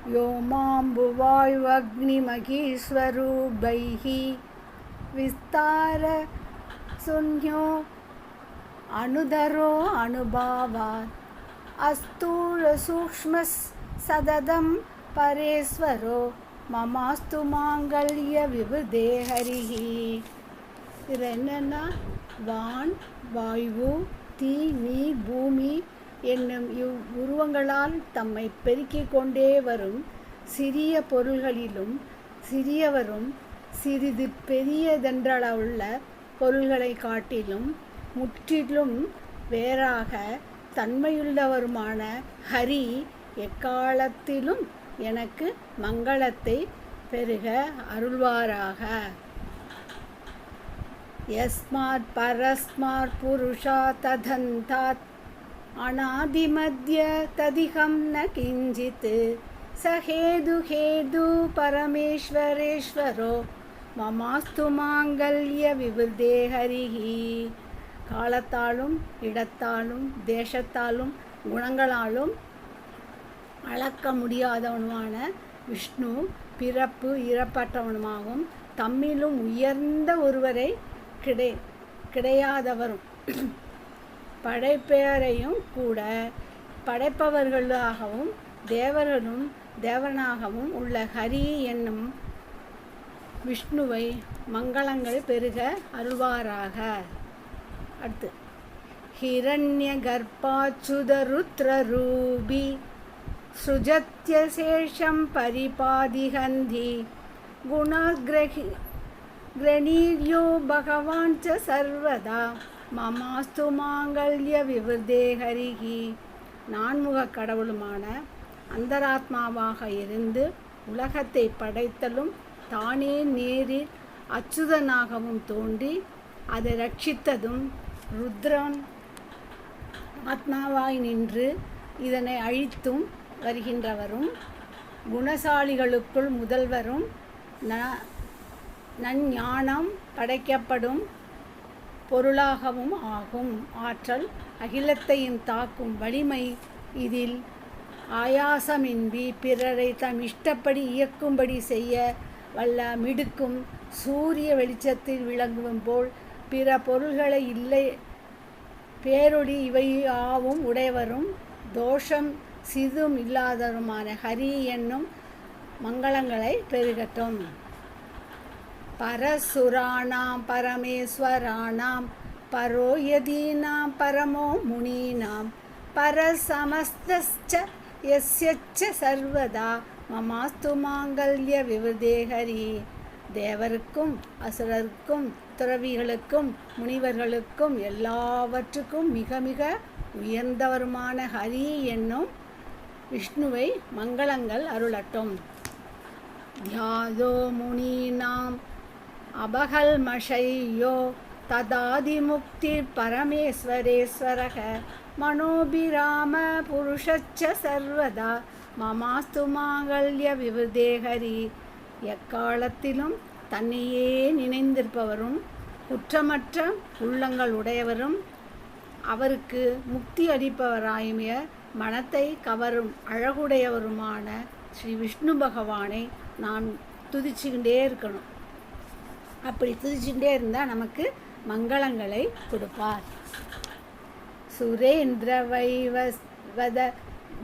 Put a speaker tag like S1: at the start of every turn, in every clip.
S1: व्योमाम्बुवायुवग्निमहीश्वरूपैः विस्तारशून्यो अनुदरो अनुभावात् अस्थूलसूक्ष्मः सततं परेश्वरो ममास्तु माङ्गल्यविबुधे हरिः. இது என்னென்னா, வான், வாயு, தீ, நீர், பூமி என்னும் உருவங்களால் தம்மை பெருக்கிக் கொண்டே வரும் சிறிய பொருள்களிலும் சிறியவரும் சிறிது பெரியதென்றளவுள்ள பொருள்களை காட்டிலும் முற்றிலும் வேறாக தன்மையுள்ளவருமான ஹரி எக்காலத்திலும் எனக்கு மங்களத்தை பெருக அருள்வாராக. யஸ்மாத் பரஸ்மாத் புருஷா ததந்தாத் அநாதிமத்ய ததிகம் ந கிஞ்சித் சஹேது ஹேது பரமேஸ்வரேஸ்வரோ மமாஸ்து மாங்கல்ய விபுதே ஹரிஹி. காலத்தாலும் இடத்தாலும் தேசத்தாலும் குணங்களாலும் அளக்க முடியாதவனுமான விஷ்ணு பிறப்பு இறப்பற்றவனுமாகவும் தம்மிலும் உயர்ந்த ஒருவரை கிடையாதவரும் படைப்பேரையும் கூட படைப்பவர்களாகவும் தேவர்களும் தேவனாகவும் உள்ள ஹரி என்னும் விஷ்ணுவை மங்களங்கள் பெருக அருள்வாராக. அடுத்து ஹிரண்ய கர்ப்பாச்சுதருத்ரரூபி சுஜத்யசேஷம் பரிபாதிகந்தி குணக்ரணியோ பகவான் ச சர்வதா மமாஸ்து மாங்கல்ய விவர்தே ஹரிஹி. நான்முக கடவுளுமான அந்தராத்மாவாக இருந்து உலகத்தை படைத்தலும் தானே நேரில் அச்சுதனாகவும் தோன்றி அதை ரட்சித்ததும் ருத்ரன் ஆத்மாவாய் நின்று இதனை அழித்தும் வருகின்றவரும் குணசாலிகளுக்குள் முதல்வரும் நஞ்ஞானம் படைக்கப்படும் பொருளாகவும் ஆகும். ஆற்றல் அகிலத்தையும் தாக்கும் வலிமை இதில் ஆயாசமின்றி பிறரை தம் இஷ்டப்படி இயக்கும்படி செய்ய வல்ல மிடுக்கும் சூரிய வெளிச்சத்தில் விளங்கும் போல் பிற பொருள்களை இல்லை பேரொளி இவையாவும் உடையவரும் தோஷம் சிதும் இல்லாதவருமான ஹரி என்னும் மங்களங்களை பெருகட்டும். பரசுராணாம் பரமேஸ்வராணாம் பரோ யதீனாம் பரமோ முனீனாம் பரசமஸ்தஸ்ச யஸ்யச்ச சர்வதா மமாஸ்து மாங்கல்ய விவதே ஹரி. தேவருக்கும் அசுரருக்கும் துறவிகளுக்கும் முனிவர்களுக்கும் எல்லாவற்றுக்கும் மிக மிக உயர்ந்தவருமான ஹரி என்னும் விஷ்ணுவை மங்களங்கள் அருளட்டும். தியாதோ முனீனாம் அபகல்மஷையோ ததாதிமுக்தி பரமேஸ்வரேஸ்வரக மனோபிராம புருஷச்ச சர்வதா மமாஸ்து மாங்கல்ய விவதே ஹரி. எக்காலத்திலும் தன்னையே நினைந்திருப்பவரும் குற்றமற்ற உள்ளங்கள் உடையவரும் அவருக்கு முக்தி அளிப்பவராயுமிய மனத்தை கவரும் அழகுடையவருமான ஸ்ரீ விஷ்ணு பகவானை நாம் துதிச்சுக்கிட்டே இருக்கணும். அப்படி துதிச்சுட்டே இருந்தால் நமக்கு மங்களங்களை கொடுப்பார். சுரேந்திர வைவத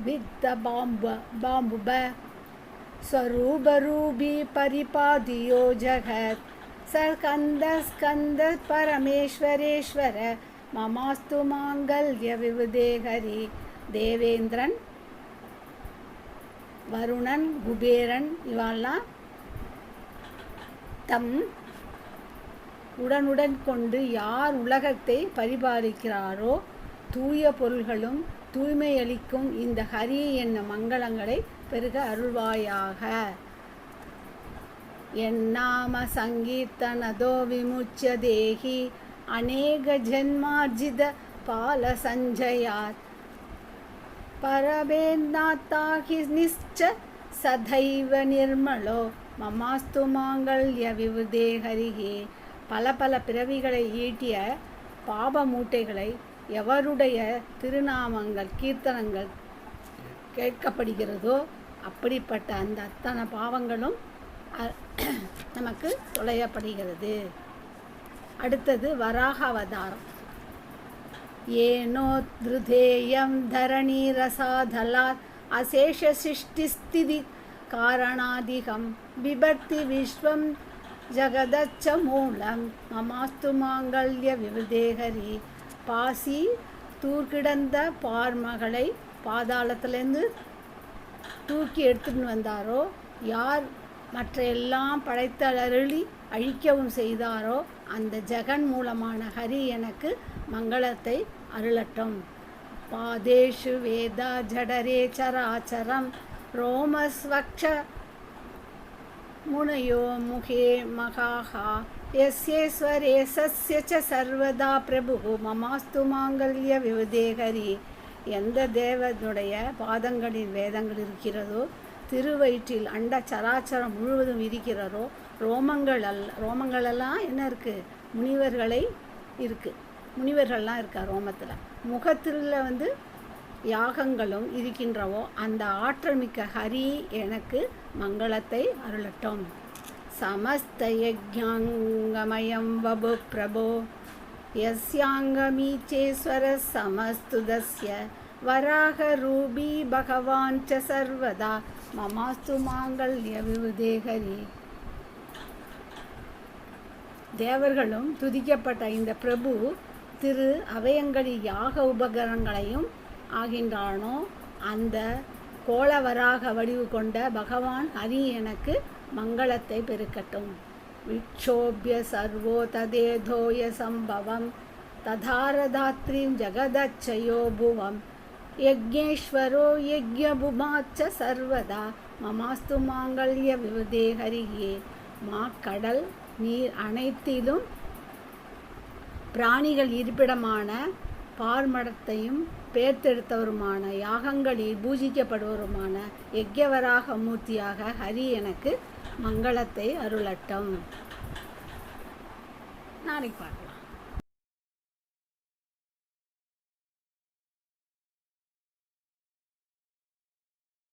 S1: வித்த பாம்புப ஸ்வரூபரூபி பரிபாதியோ ஜகத் ஸ்கந்த ஸ்கந்த பரமேஸ்வரேஸ்வர மமாஸ்து மாங்கல்ய விபுதே ஹரி. தேவேந்திரன், வருணன், குபேரன் இவெல்லாம் தம் உடனுடன் கொண்டு யார் உலகத்தை பரிபாலிக்கிறாரோ தூய பொருள்களும் தூய்மையளிக்கும் இந்த ஹரி என்னும் மங்களங்களை பெருக அருள்வாயாக. என்னாம சங்கீர்த்தனதோ விமுச்சிய தேகி அநேக ஜென்மார்ஜித பால சஞ்சயாத் பரபேந்தாத்தாகி நிச்ச சதைவ நிர்மலோ மமாஸ்து மாங்கல்ய விபுதே ஹரிஹி. பல பல பிறவிகளை ஈட்டிய பாப மூட்டைகளை எவருடைய திருநாமங்கள் கீர்த்தனங்கள் கேட்கப்படுகிறதோ அப்படிப்பட்ட அந்த அத்தனை பாவங்களும் நமக்கு தொலையப்படுகிறது. அடுத்தது வராக அவதாரம். ஏனோ திருதேயம் தரணீரசாதலாத் அசேஷ சிருஷ்டிஸ்திதி காரணாதிகம் பிபர்த்தி விஸ்வம் ஜகதச்ச மூலம் மமாஸ்து மாங்கல்ய விவிதேகரி. பாசி தூர்கிடந்த பார்மகளை பாதாளத்திலேருந்து தூக்கி எடுத்துன்னு வந்தாரோ, யார் மற்ற எல்லாம் படைத்த அருளி அழிக்கவும் செய்தாரோ அந்த ஜெகன் மூலமான ஹரி எனக்கு மங்களத்தை அருளட்டும். பாதேஷு வேதா ஜடரே சராச்சரம் ரோமஸ்வக்ஷ முனையோ முகே மகாஹா யஸ்யேஸ்வரே சஸ்ய ச சர்வதா பிரபு மமாஸ்து மாங்கல்ய விவிதேகரி. எந்த தேவனுடைய பாதங்களில் வேதங்கள் இருக்கிறதோ, திருவயிற்றில் அண்ட சராச்சரம் முழுவதும் இருக்கிறதோ, ரோமங்களெல்லாம் என்ன இருக்குது? முனிவர்கள்லாம் இருக்கா ரோமத்தில். முகத்தில் யாகங்களும் இருக்கின்றவோ அந்த ஆற்றல் மிக்க ஹரி எனக்கு மங்களத்தை அருளட்டும். சமஸ்த யஜ்ஞாங்கமயம் வபு பிரபோ யஸ்யாங்கமீச்சேஸ்வர சமஸ்துதஸ்ய வராக ரூபி பகவான் ச சர்வதா மமாஸ்து மாங்கல்ய விவிதேகரி. தேவர்களும் துதிக்கப்பட்ட இந்த பிரபு திரு அவயங்களில் யாக உபகரணங்களையும் ஆகின்றானோ அந்த கோளவராக வடிவு கொண்ட பகவான் ஹரி எனக்கு மங்களத்தை பெருக்கட்டும். விக்ஷோபிய சர்வோ ததேதோய சம்பவம் ததாரதாத்ரீம் ஜகதச்சயோ புவம் யக்ஞேஸ்வரோ யக்ஞபுமாச்ச சர்வதா மமாஸ்து மாங்கல்ய விவிதேகரியே. கடல் நீர் அனைத்திலும் பிராணிகள் இருப்பிடமான பார்மடத்தையும் பேர்த்தெடுத்தவருமான யாகங்களில் பூஜிக்கப்படுவருமான யக்ஞவராக மூர்த்தியாக ஹரி எனக்கு மங்களத்தை அருளட்டும். நாளைக்கு பார்க்கலாம்.